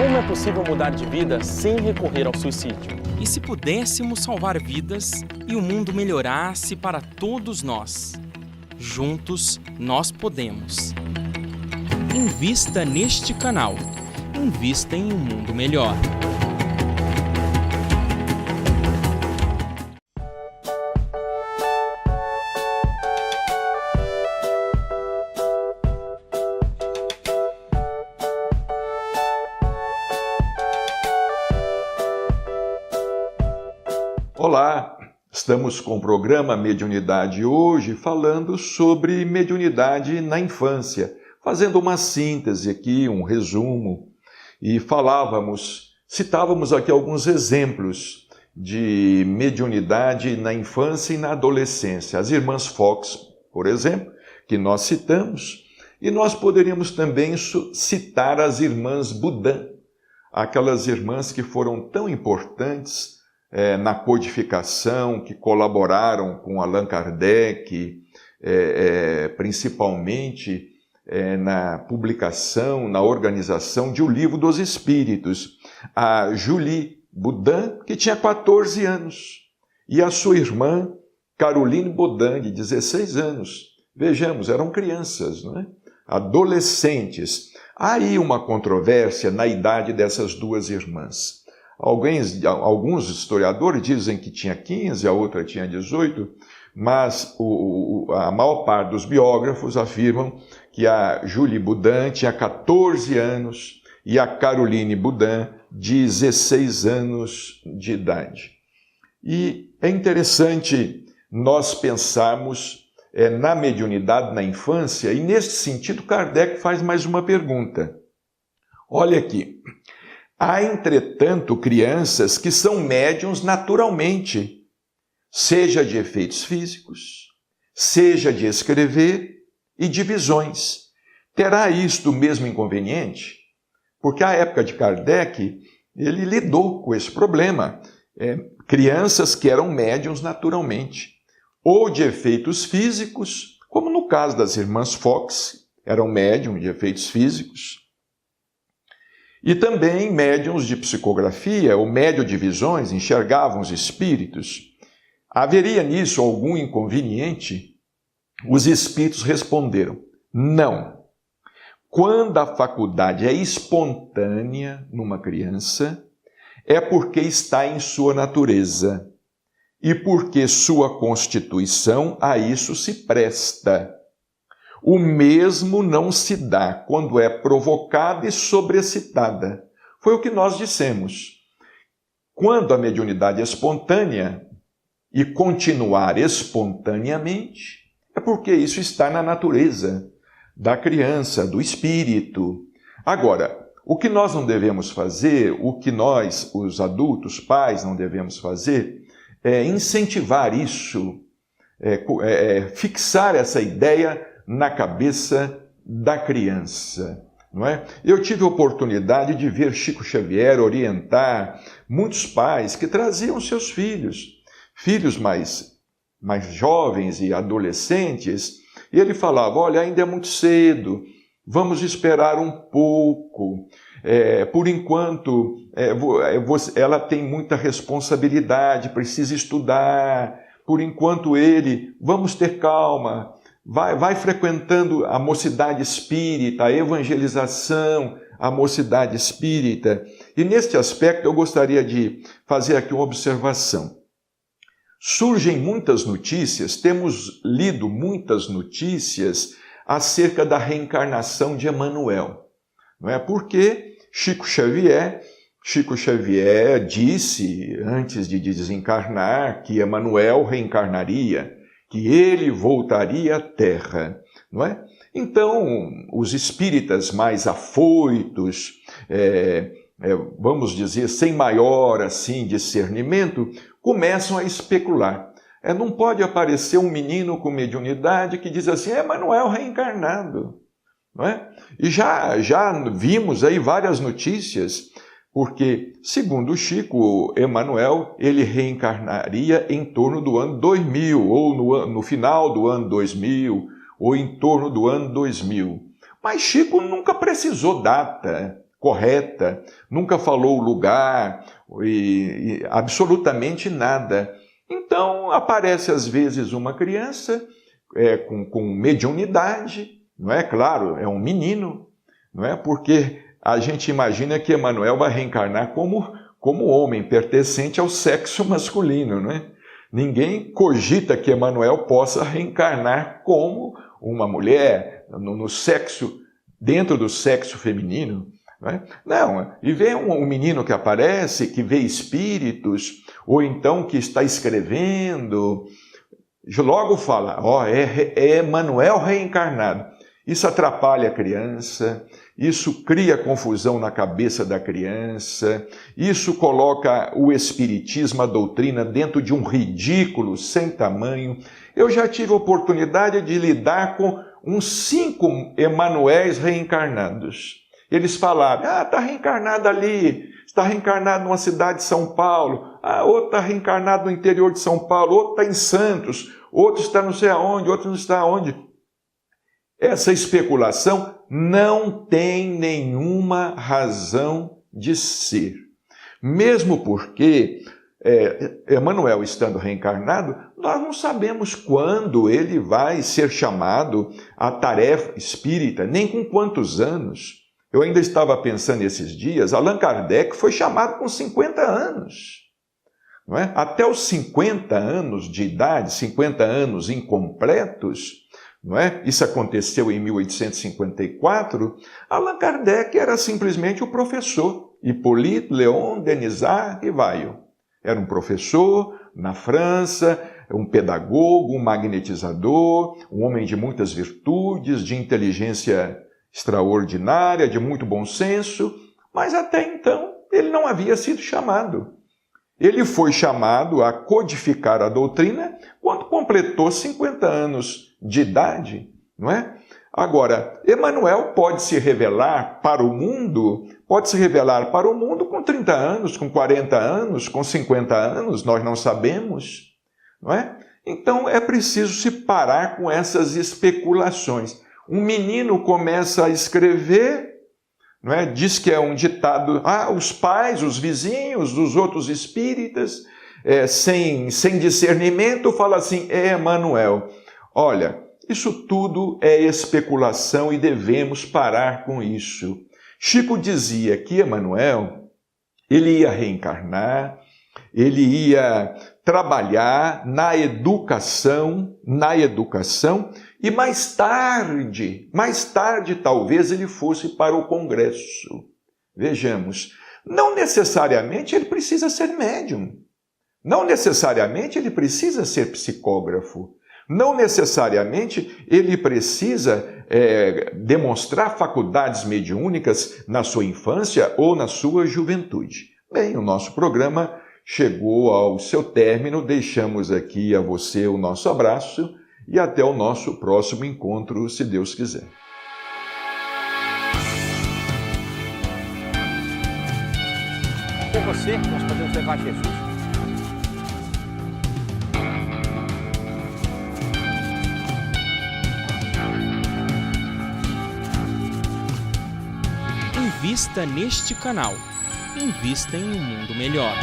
Como é possível mudar de vida sem recorrer ao suicídio? E se pudéssemos salvar vidas e o mundo melhorasse para todos nós? Juntos, nós podemos. Invista neste canal. Invista em um mundo melhor. Olá, estamos com o programa Mediunidade hoje falando sobre mediunidade na infância, fazendo uma síntese aqui, um resumo, e citávamos aqui alguns exemplos de mediunidade na infância e na adolescência. As irmãs Fox, por exemplo, que nós citamos, e nós poderíamos também citar as irmãs Budan, aquelas irmãs que foram tão importantes na codificação, que colaboraram com Allan Kardec, principalmente na publicação, na organização de O Livro dos Espíritos. A Julie Budan, que tinha 14 anos, e a sua irmã Caroline Budan, de 16 anos. Vejamos, eram crianças, não é? Adolescentes. Há aí uma controvérsia na idade dessas duas irmãs. Alguns historiadores dizem que tinha 15, a outra tinha 18, mas a maior parte dos biógrafos afirmam que a Julie Budan tinha 14 anos e a Caroline Budan 16 anos de idade. E é interessante nós pensarmos na mediunidade na infância, e nesse sentido Kardec faz mais uma pergunta. Olha aqui. Há, entretanto, crianças que são médiuns naturalmente, seja de efeitos físicos, seja de escrever e de visões. Terá isto o mesmo inconveniente? Porque à época de Kardec, ele lidou com esse problema. Crianças que eram médiuns naturalmente, ou de efeitos físicos, como no caso das irmãs Fox, eram médiums de efeitos físicos, e também médiuns de psicografia ou médium de visões, enxergavam os espíritos. Haveria nisso algum inconveniente? Os espíritos responderam, não. Quando a faculdade é espontânea numa criança, é porque está em sua natureza e porque sua constituição a isso se presta. O mesmo não se dá quando é provocada e sobrexcitada. Foi o que nós dissemos. Quando a mediunidade é espontânea e continuar espontaneamente, é porque isso está na natureza da criança, do espírito. Agora, o que nós não devemos fazer, o que nós, os adultos, pais, não devemos fazer, é incentivar isso, fixar essa ideia na cabeça da criança, não é? Eu tive a oportunidade de ver Chico Xavier orientar muitos pais que traziam seus filhos mais jovens e adolescentes, e ele falava, olha, ainda é muito cedo, vamos esperar um pouco, por enquanto ela tem muita responsabilidade, precisa estudar, por enquanto vamos ter calma, vai frequentando a mocidade espírita, a evangelização, a mocidade espírita. E neste aspecto eu gostaria de fazer aqui uma observação. Surgem muitas notícias, temos lido muitas notícias acerca da reencarnação de Emmanuel. Não é? Porque Chico Xavier disse, antes de desencarnar, que Emmanuel reencarnaria, que ele voltaria à Terra, não é? Então, os espíritas mais afoitos, vamos dizer, sem maior assim discernimento, começam a especular. Não pode aparecer um menino com mediunidade que diz assim, Emmanuel reencarnado, não é? E já vimos aí várias notícias, porque, segundo Chico, Emmanuel, ele reencarnaria em torno do ano 2000, ou no final do ano 2000, ou em torno do ano 2000. Mas Chico nunca precisou data. correta, nunca falou o lugar e absolutamente nada. Então aparece às vezes uma criança com mediunidade, não é? Claro, é um menino, não é? Porque a gente imagina que Emanuel vai reencarnar como homem, pertencente ao sexo masculino, não é? Ninguém cogita que Emanuel possa reencarnar como uma mulher, no sexo, dentro do sexo feminino. Não, é? Não, e vê um menino que aparece, que vê espíritos, ou então que está escrevendo, logo fala, é Emanuel reencarnado. Isso atrapalha a criança, isso cria confusão na cabeça da criança, isso coloca o espiritismo, a doutrina, dentro de um ridículo sem tamanho. Eu já tive a oportunidade de lidar com uns 5 Emanuéis reencarnados. Eles falaram, está reencarnado ali, está reencarnado numa cidade de São Paulo, outro está reencarnado no interior de São Paulo, outro está em Santos, outro está não sei aonde, outro não está aonde. Essa especulação não tem nenhuma razão de ser. Mesmo porque Emanuel estando reencarnado, nós não sabemos quando ele vai ser chamado à tarefa espírita, nem com quantos anos. Eu ainda estava pensando esses dias, Allan Kardec foi chamado com 50 anos. Não é? Até os 50 anos de idade, 50 anos incompletos, não é? Isso aconteceu em 1854, Allan Kardec era simplesmente o professor, Hippolyte Léon Denisard Rivail. Era um professor na França, um pedagogo, um magnetizador, um homem de muitas virtudes, de inteligência extraordinária, de muito bom senso, mas até então ele não havia sido chamado. Ele foi chamado a codificar a doutrina quando completou 50 anos de idade, não é? Agora, Emanuel pode se revelar para o mundo com 30 anos, com 40 anos, com 50 anos, nós não sabemos, não é? Então é preciso se parar com essas especulações. Um menino começa a escrever, não é? Diz que é um ditado, os pais, os vizinhos, os outros espíritas, sem discernimento, fala assim, é Emanuel. Olha, isso tudo é especulação e devemos parar com isso. Chico dizia que Emanuel, ele ia reencarnar, ele ia trabalhar na educação, e mais tarde talvez ele fosse para o Congresso. Vejamos, não necessariamente ele precisa ser médium, não necessariamente ele precisa ser psicógrafo, não necessariamente ele precisa demonstrar faculdades mediúnicas na sua infância ou na sua juventude. Bem, o nosso programa chegou ao seu término, deixamos aqui a você o nosso abraço e até o nosso próximo encontro, se Deus quiser. Com você, nós podemos levar Jesus. Invista neste canal. Invista em um mundo melhor.